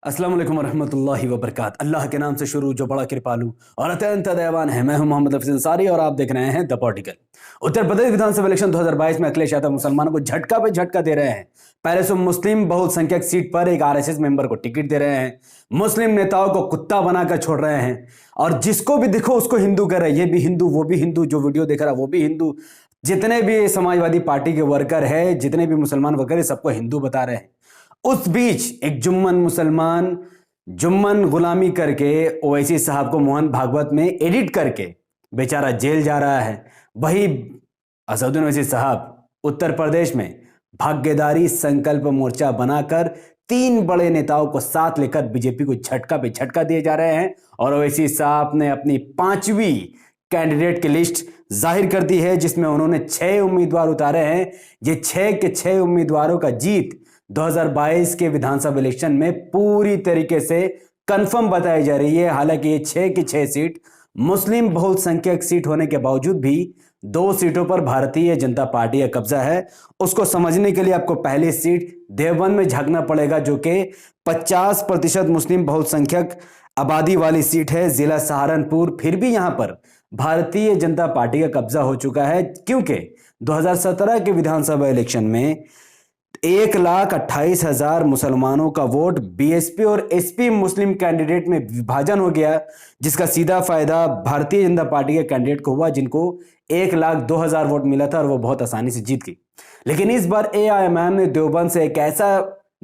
अस्सलाम वालेकुम रहमतुल्लाहि व बरकात। अल्लाह के नाम से शुरू जो बड़ा कृपालु और अत्यंत दयावान है। मैं हूं मोहम्मद हफीज अंसारी और आप देख रहे हैं the political. Uttar Pradesh Vidhan Sabha election 2022 में अखिलेश यादव मुसलमानों को झटका पे झटका दे रहे हैं। पहले से मुस्लिम बहुसंख्यक सीट पर एक आरएसएस मेंबर को टिकट दे रहे हैं, मुस्लिम नेताओं को कुत्ता बनाकर छोड़ रहे हैं और जिसको भी दिखो उसको हिंदू कह रहे हैं। ये भी हिंदू, वो भी हिंदू, जो वीडियो देख रहा है वो भी हिंदू। जितने भी समाजवादी पार्टी के वर्कर है, जितने भी मुसलमान वर्कर है, सबको हिंदू बता रहे हैं। उस बीच एक जुम्मन मुसलमान जुम्मन गुलामी करके ओवैसी साहब को मोहन भागवत में एडिट करके बेचारा जेल जा रहा है। वही असदुद्दीन ओवैसी साहब उत्तर प्रदेश में भाग्यदारी संकल्प मोर्चा बनाकर 3 बड़े नेताओं को साथ लेकर बीजेपी को झटका पे झटका दिए जा रहे हैं और ओवैसी साहब ने अपनी 5वीं कैंडिडेट की लिस्ट जाहिर कर दी है, जिसमें उन्होंने 6 उम्मीदवार उतारे हैं। ये 6 के 6 उम्मीदवारों का जीत 2022 के विधानसभा इलेक्शन में पूरी तरीके से कंफर्म बताई जा रही है। हालांकि ये 6 की 6 सीट मुस्लिम बहुसंख्यक सीट होने के बावजूद भी 2 सीटों पर भारतीय जनता पार्टी का कब्जा है। उसको समझने के लिए आपको पहली सीट देवबंद में झांकना पड़ेगा, जो कि 50% मुस्लिम बहुसंख्यक आबादी वाली सीट है, जिला सहारनपुर। फिर भी यहां पर भारतीय जनता पार्टी का कब्जा हो चुका है, क्योंकि 2017 के विधानसभा इलेक्शन में 1,28,000 मुसलमानों का वोट बीएसपी और एसपी मुस्लिम कैंडिडेट में विभाजन हो गया, जिसका सीधा फायदा भारतीय जनता पार्टी के कैंडिडेट को हुआ, जिनको 1,02,000 वोट मिला था और वो बहुत आसानी से जीत गई। लेकिन इस बार एआईएमआईएम ने देवबंद से एक ऐसा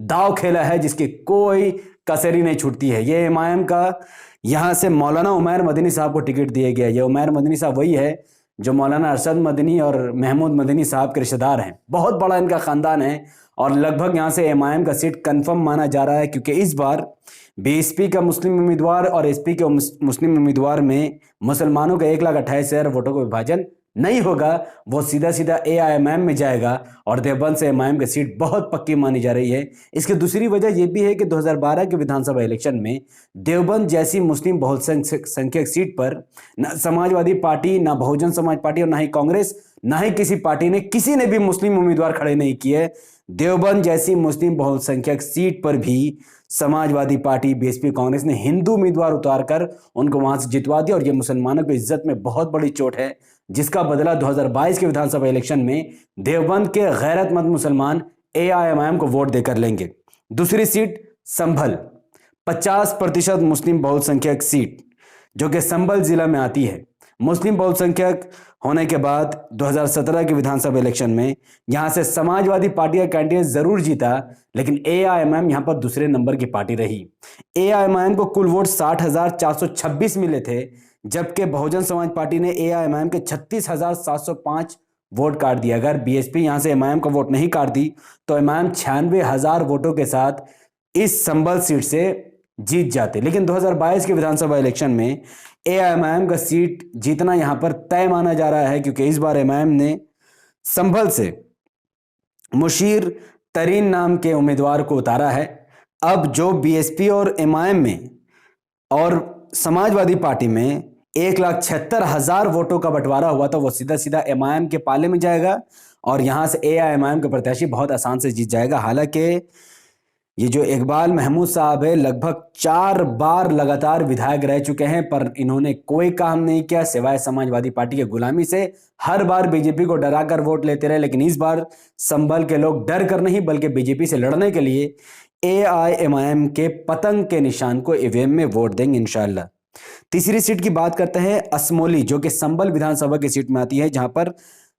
दाव खेला है जिसकी कोई कसरी नहीं छूटती है। ये एमआईएम का यहां से मौलाना उमैर मदनी साहब को टिकट दिया गया। ये उमैर मदनी साहब वही है जो मौलाना अरशद मदनी और महमूद मदनी साहब के रिश्तेदार हैं। बहुत बड़ा इनका खानदान है और लगभग यहां से एमआईएम का सीट कंफर्म माना जा रहा है, क्योंकि इस बार बीएसपी का मुस्लिम उम्मीदवार और एसपी के मुस्लिम उम्मीदवार में मुसलमानों का 1,28,000 वोटों का विभाजन नहीं होगा। वो सीधा सीधा एआईएमआईएम में जाएगा और देवबंद से एमआईएम की सीट बहुत पक्की मानी जा रही है। इसकी दूसरी वजह यह भी है कि 2012 के विधानसभा इलेक्शन में देवबंद जैसी मुस्लिम बहुसंख्यक सीट पर न समाजवादी पार्टी, ना बहुजन समाज पार्टी और ना ही कांग्रेस, ना ही किसी पार्टी ने, किसी ने भी मुस्लिम उम्मीदवार खड़े नहीं किए। देवबंद जैसी मुस्लिम बहुसंख्यक सीट पर भी समाजवादी पार्टी, बीएसपी, कांग्रेस ने हिंदू उम्मीदवार उतारकर उनको वहां से जितवा दिया और यह मुसलमानों की इज्जत में बहुत बड़ी चोट है, जिसका बदला 2022 के विधानसभा इलेक्शन में देवबंद के गैरतमंद मुसलमान एआईएमआईएम को वोट देकर लेंगे। दूसरी सीट संभल, 50% मुस्लिम बहुसंख्यक सीट जो कि संभल जिला में आती है। मुस्लिम बहुसंख्यक होने के बाद 2017 के विधानसभा इलेक्शन में यहां से समाजवादी पार्टी का कैंडिडेट जरूर जीता, लेकिन एआईएमआईएम यहां पर दूसरे नंबर की पार्टी रही। एआईएमआईएम को कुल वोट 60,426 मिले थे, जबकि बहुजन समाज पार्टी ने एआईएमआईएम के 36,705 वोट काट दिया। अगर बीएसपी यहां से एमआईएम का वोट नहीं काट दी तो एमआईएम 96,000 वोटों के साथ इस संभल सीट से जीत जाते। लेकिन 2022 के विधानसभा इलेक्शन में एआईएमआईएम का सीट जीतना यहां पर तय माना जा रहा है, क्योंकि इस बार एमआईएम ने संभल से मुशीर तरीन नाम के उम्मीदवार को उतारा है। अब जो बीएसपी और एमआईएम में और समाजवादी पार्टी में 1,76,000 वोटों का बंटवारा हुआ था, वो सीधा सीधा एमआईएम के पाले में जाएगा और यहां से एआईएमआईएम का प्रत्याशी बहुत आसान से जीत जाएगा। हालांकि ये जो इकबाल महमूद साहब है, लगभग 4 बार लगातार विधायक रह चुके हैं, पर इन्होंने कोई काम नहीं किया सिवाय समाजवादी पार्टी के गुलामी से। हर बार बीजेपी को डराकर वोट लेते रहे, लेकिन इस बार संभल के लोग डर कर नहीं बल्कि बीजेपी से लड़ने के लिए एआईएमआईएम के पतंग के निशान को ईवीएम में वोट देंगे इंशाल्लाह। तीसरी सीट की बात करते हैं, असमोली, जो कि संभल विधानसभा की सीट में आती है, जहां पर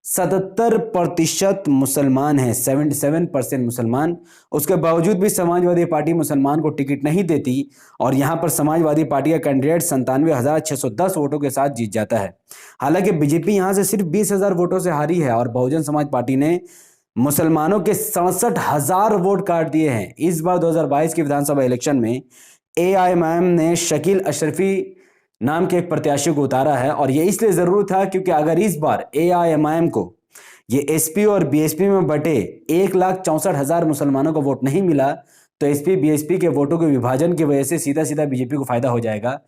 77% मुसलमान हैं, 77% मुसलमान। उसके बावजूद भी समाजवादी पार्टी मुसलमान को टिकट नहीं देती और यहां पर समाजवादी पार्टी का कैंडिडेट 97,610 वोटों के साथ जीत जाता है। हालांकि बीजेपी यहां से सिर्फ 20,000 वोटों से हारी है और बहुजन समाज पार्टी ने मुसलमानों के 67,000 वोट काट दिए हैं। इस बार 2022 के विधानसभा इलेक्शन में एआईएमआईएम ने शकील अशरफी नाम के एक प्रत्याशी को उतारा है और यह इसलिए जरूरी था क्योंकि अगर इस बार एआईएमआईएम को ये एसपी और बीएसपी में बटे 1,64,000 मुसलमानों को वोट नहीं मिला तो एसपी बीएसपी के वोटों के विभाजन की वजह से सीधा सीधा बीजेपी को फायदा हो जाएगा।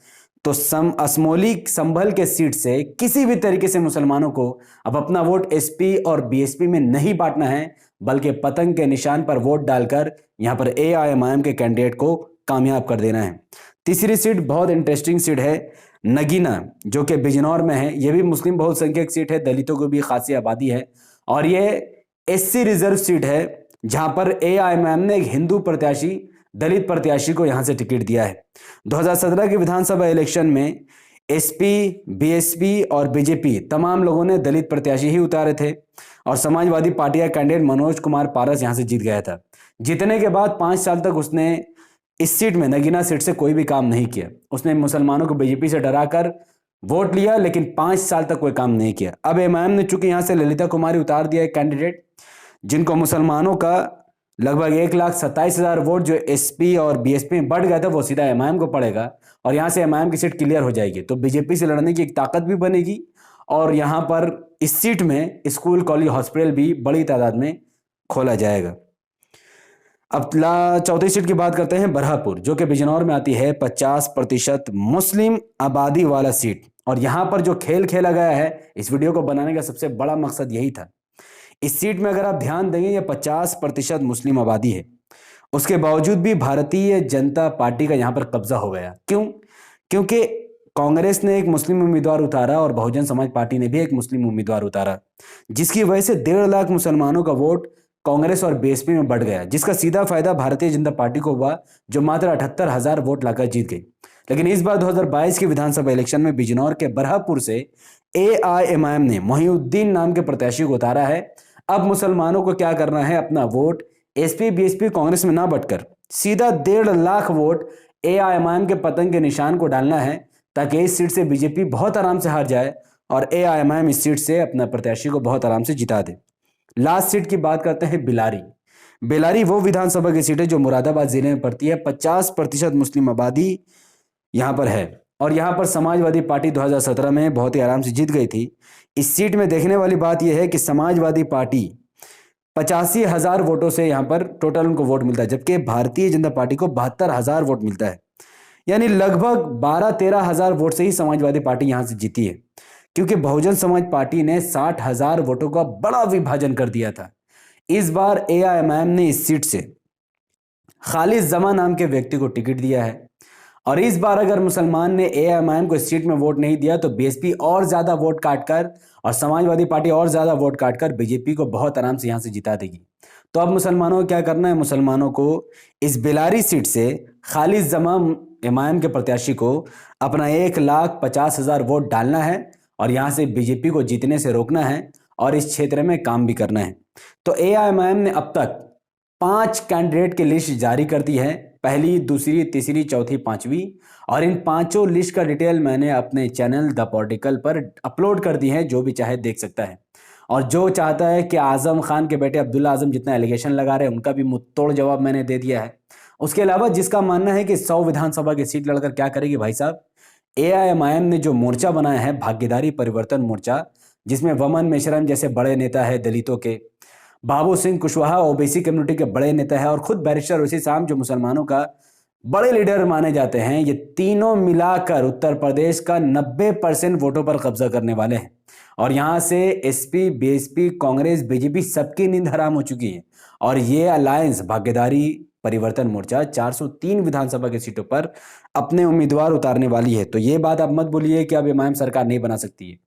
तो असमोली संभल के सीट से किसी भी तरीके से मुसलमानों को अब अपना वोट एसपी और बीएसपी में नहीं बांटना है, बल्कि पतंग के निशान पर वोट डालकर यहां पर एआईएमआईएम के कैंडिडेट को कामयाब कर देना है। तीसरी सीट बहुत इंटरेस्टिंग सीट है, नगीना, जो कि बिजनौर में है। यह भी मुस्लिम बहुसंख्यक सीट है, दलितों को भी खासी आबादी है और ये एससी रिजर्व सीट है, जहां पर एआईएमआईएम ने एक हिंदू प्रत्याशी, दलित प्रत्याशी को यहां से टिकट दिया है। 2017 के विधानसभा इलेक्शन में एसपी, बीएसपी और बीजेपी तमाम लोगों ने दलित प्रत्याशी ही उतारे थे और समाजवादी पार्टी का कैंडिडेट मनोज कुमार पारस यहां से जीत गया था। जीतने के बाद 5 साल तक उसने इस सीट में, नगीना सीट से, कोई भी काम नहीं किया। उसने मुसलमानों को बीजेपी से डराकर वोट लिया, लेकिन 5 साल तक कोई काम नहीं किया। अब एमआईएम ने चूंकि यहां से ललिता कुमारी उतार दिया, एक कैंडिडेट जिनको मुसलमानों का लगभग 1,27,000 वोट जो एसपी और बीएसपी में बढ़ गया था, वो सीधा एमआईएम को पड़ेगा और यहां से एमआईएम की सीट क्लियर हो जाएगी। तो बीजेपी से लड़ने की एक ताकत भी बनेगी और यहां पर इस सीट में स्कूल, कॉलेज, हॉस्पिटल भी बड़ी तादाद में खोला जाएगा। अब चौथी सीट की बात करते हैं, बरहापुर, जो कि बिजनौर में आती है। 50% मुस्लिम आबादी वाला सीट और यहां पर जो खेल खेला गया है, इस वीडियो को बनाने का सबसे बड़ा मकसद यही था। इस सीट में अगर आप ध्यान देंगे, ये 50% मुस्लिम आबादी है, उसके बावजूद भी भारतीय जनता पार्टी का यहां पर कब्जा हो गया। क्यों? क्योंकि कांग्रेस ने एक मुस्लिम उम्मीदवार उतारा और बहुजन समाज पार्टी ने भी एक मुस्लिम उम्मीदवार उतारा, जिसकी वजह से 1.5 लाख मुसलमानों का वोट कांग्रेस और बीएसपी में बढ़ गया, जिसका सीधा फायदा भारतीय जनता पार्टी को हुआ, जो मात्र 78,000 वोट लाकर जीत गई। लेकिन इस बार 2022 के विधानसभा इलेक्शन में बिजनौर के बरहापुर से एआईएमआईएम ने मोहिउद्दीन नाम के प्रत्याशी को उतारा है। अब मुसलमानों को क्या करना है, अपना वोट एसपी, बीएसपी, कांग्रेस में ना बटकर सीधा 1.5 लाख वोट एआईएमआईएम के पतंग के निशान को डालना है, ताकि इस सीट से बीजेपी बहुत आराम से हार जाए और एआईएमआईएम इस सीट से अपना प्रत्याशी को बहुत आराम से जिता दे। लास्ट सीट की बात करते हैं, बेलारी। बेलारी वो विधानसभा की सीट है जो मुरादाबाद जिले में पड़ती है। 50% मुस्लिम आबादी यहां पर है और यहां पर समाजवादी पार्टी 2017 में बहुत ही आराम से जीत गई थी। इस सीट में देखने वाली बात यह है कि समाजवादी पार्टी 85,000 वोटों से यहां पर टोटल उनको वोट मिलता है, जबकि भारतीय जनता पार्टी को 72,000 वोट मिलता है। यानी लगभग 12-13,000 वोट से ही समाजवादी पार्टी यहां से जीती है, क्योंकि बहुजन समाज पार्टी ने 60,000 वोटों का बड़ा विभाजन कर दिया था। इस बार एआईएमआईएम ने इस सीट से खालिद जमा नाम के व्यक्ति को टिकट दिया है और इस बार अगर मुसलमान ने एआईएमआईएम को इस सीट में वोट नहीं दिया तो बीएसपी और ज्यादा वोट काटकर और समाजवादी पार्टी और ज्यादा वोट काटकर बीजेपी को बहुत आराम से यहां से जिता देगी। तो अब मुसलमानों को क्या करना है, मुसलमानों को इस बेलारी सीट से खालिद जमा एमआईएम के प्रत्याशी को अपना 1,50,000 वोट डालना है और यहां से बीजेपी को जीतने से रोकना है और इस क्षेत्र में काम भी करना है। तो एआईएमआईएम ने अब तक 5 कैंडिडेट की लिस्ट जारी कर दी है, पहली, दूसरी, तीसरी, चौथी, 5वीं, और इन 5 लिस्ट का डिटेल मैंने अपने चैनल द पॉलिटिकल पर अपलोड कर दी है, जो भी चाहे देख सकता है। और जो चाहता है कि आजम खान के बेटे अब्दुल्ला आजम जितना एलिगेशन लगा रहे हैं, उनका भी मुंहतोड़ जवाब मैंने दे दिया है। उसके अलावा जिसका मानना है कि 100 विधानसभा की सीट लड़कर क्या करेगी, भाई साहब, एआईएमआईएम ने जो मोर्चा बनाया है, भाग्यधारी परिवर्तन मोर्चा, जिसमें वमन मेश्राम जैसे बड़े नेता है दलितों के, बाबू सिंह कुशवाहा ओबीसी कम्युनिटी के बड़े नेता है और खुद बैरिस्टर ऋषि साम जो मुसलमानों का बड़े लीडर माने जाते हैं, ये तीनों मिलाकर उत्तर प्रदेश का 90% वोटों पर कब्जा करने वाले हैं। और यहां से एसपी, बीएसपी, कांग्रेस, बीजेपी सबकी नींद हराम हो चुकी है और ये अलायंस भाग्यधारी परिवर्तन मोर्चा 403 विधानसभा की सीटों पर अपने उम्मीदवार उतारने वाली है। तो ये बात आप मत बोलिए कि अब एमआईएम सरकार नहीं बना सकती है।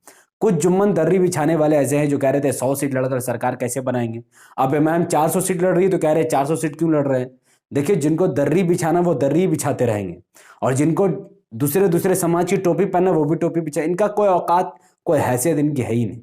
कुछ जुम्मन दर्री बिछाने वाले ऐसे हैं जो कह रहे थे 100 सीट लड़कर सरकार कैसे बनाएंगे। अब एमआईएम 400 सीट लड़ रही है तो कह रहे हैं 400 सीट क्यों लड़ रहे हैं। देखिए, जिनको दर्री बिछाना वो दर्री बिछाते रहेंगे और जिनको दूसरे समाज की टोपी पहनना वो भी टोपी बिछा, इनका कोई औकात, कोई हैसियत इनकी है ही नहीं।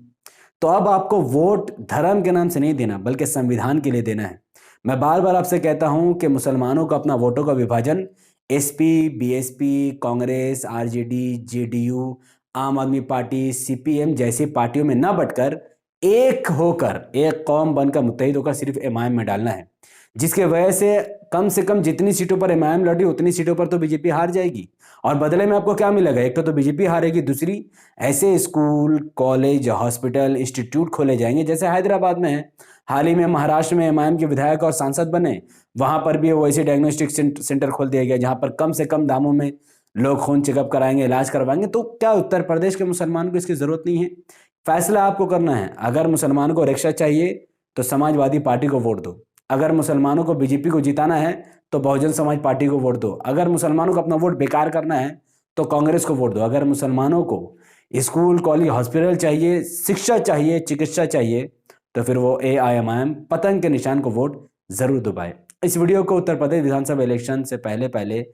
तो अब आपको वोट धर्म के नाम से नहीं देना बल्कि संविधान के लिए देना है। मैं बार बार आपसे कहता हूं कि मुसलमानों को अपना वोटों का विभाजन SP, BSP, Congress, RJD, JDU, आम आदमी पार्टी, सीपीएम जैसी पार्टियों में ना बटकर एक होकर, एक कौम बनकर, मुत्तहिद होकर सिर्फ एमआईएम में डालना है, जिसके वजह से कम जितनी सीटों पर एमआईएम लड़ी उतनी सीटों पर तो बीजेपी हार जाएगी और बदले में आपको क्या मिलेगा, एक तो बीजेपी हारेगी, दूसरी ऐसे स्कूल, कॉलेज, हॉस्पिटल, इंस्टीट्यूट खोले जाएंगे जैसे हैदराबाद में है। हाल ही में महाराष्ट्र में एमआईएम के विधायक और सांसद बने, वहां पर भी वैसे डायग्नोस्टिक सेंटर खोल दिया गया जहां पर कम से कम दामों में लोग खून चेकअप कराएंगे, इलाज करवाएंगे। तो क्या उत्तर प्रदेश के मुसलमान को इसकी जरूरत नहीं है? फैसला आपको करना है। अगर मुसलमानों को रिक्शा चाहिए तो समाजवादी पार्टी को वोट दो, अगर मुसलमानों को बीजेपी को जिताना है तो बहुजन समाज पार्टी को वोट दो। अगर मुसलमानों को अपना वोट बेकार करना है तो कांग्रेस को वोट दो। अगर मुसलमानों को स्कूल कॉलेज हॉस्पिटल चाहिए, शिक्षा चाहिए, चिकित्सा चाहिए, तो फिर वो AIMIM पतंग के निशान को वोट जरूर दबाए। इस वीडियो को उत्तर प्रदेश विधानसभा इलेक्शन से पहले पहले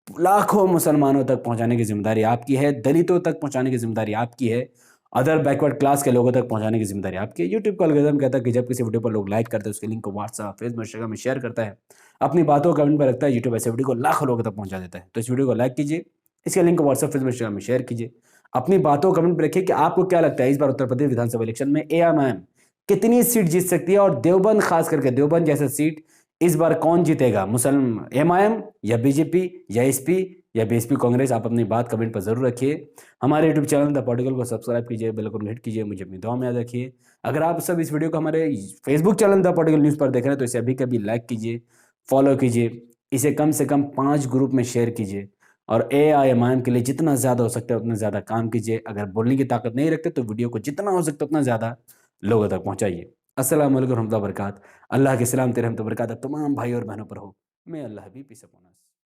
लाखों मुसलमानों तक पहुंचाने की जिम्मेदारी आपकी है, दलितों तक पहुंचाने की जिम्मेदारी आपकी है, अदर बैकवर्ड क्लास के लोगों तक पहुंचाने की जिम्मेदारी आपकी है। यूट्यूब का एल्गोरिथम कहता है कि जब किसी वीडियो पर लोग लाइक करते हैं, उसके लिंक को व्हाट्सएप, फेसबुक, इंस्टाग्राम में शेयर करता है, अपनी बातों को कमेंट पर रखता है, यूट्यूब ऐसे वीडियो को लाखों लोगों तक पहुंचा देता है। तो इस वीडियो को लाइक कीजिए, इसके लिंक को व्हाट्सएप, फेसबुक, इंस्टाग्राम में शेयर कीजिए, अपनी बातों को कमेंट पर रखिए कि आपको क्या लगता है इस बार उत्तर प्रदेश विधानसभा इलेक्शन में AIMIM कितनी सीट जीत सकती है, और देवबंद, खास करके देवबंद जैसा सीट इस बार कौन जीतेगा, मुसलमान MIM या BJP या SP या BSP कांग्रेस। आप अपनी बात कमेंट पर जरूर रखिए। हमारे यूट्यूब चैनल द पॉलिटिकल को सब्सक्राइब कीजिए, बेल आइकन को हिट कीजिए, मुझे अपनी दुआ में याद रखिए। अगर आप सब इस वीडियो को हमारे Facebook channel the political news पर देख रहे हैं तो इसे अभी कभी लाइक कीजिए, फॉलो कीजिए, इसे कम से कम 5 ग्रुप में शेयर कीजिए, और AIMIM के लिए जितना ज़्यादा हो सकता है उतना ज़्यादा काम कीजिए। अगर बोलने की ताकत नहीं रखते तो वीडियो को जितना हो सकता है उतना ज़्यादा लोगों तक पहुँचाइए। अस्सलाम वालेकुम रहमतुल्लाहि व बरकात। अल्लाह के सलाम, रहमत व बरकात तमाम भाई और बहनों पर हो। मैं अल्लाह भी पीस अपॉन अस।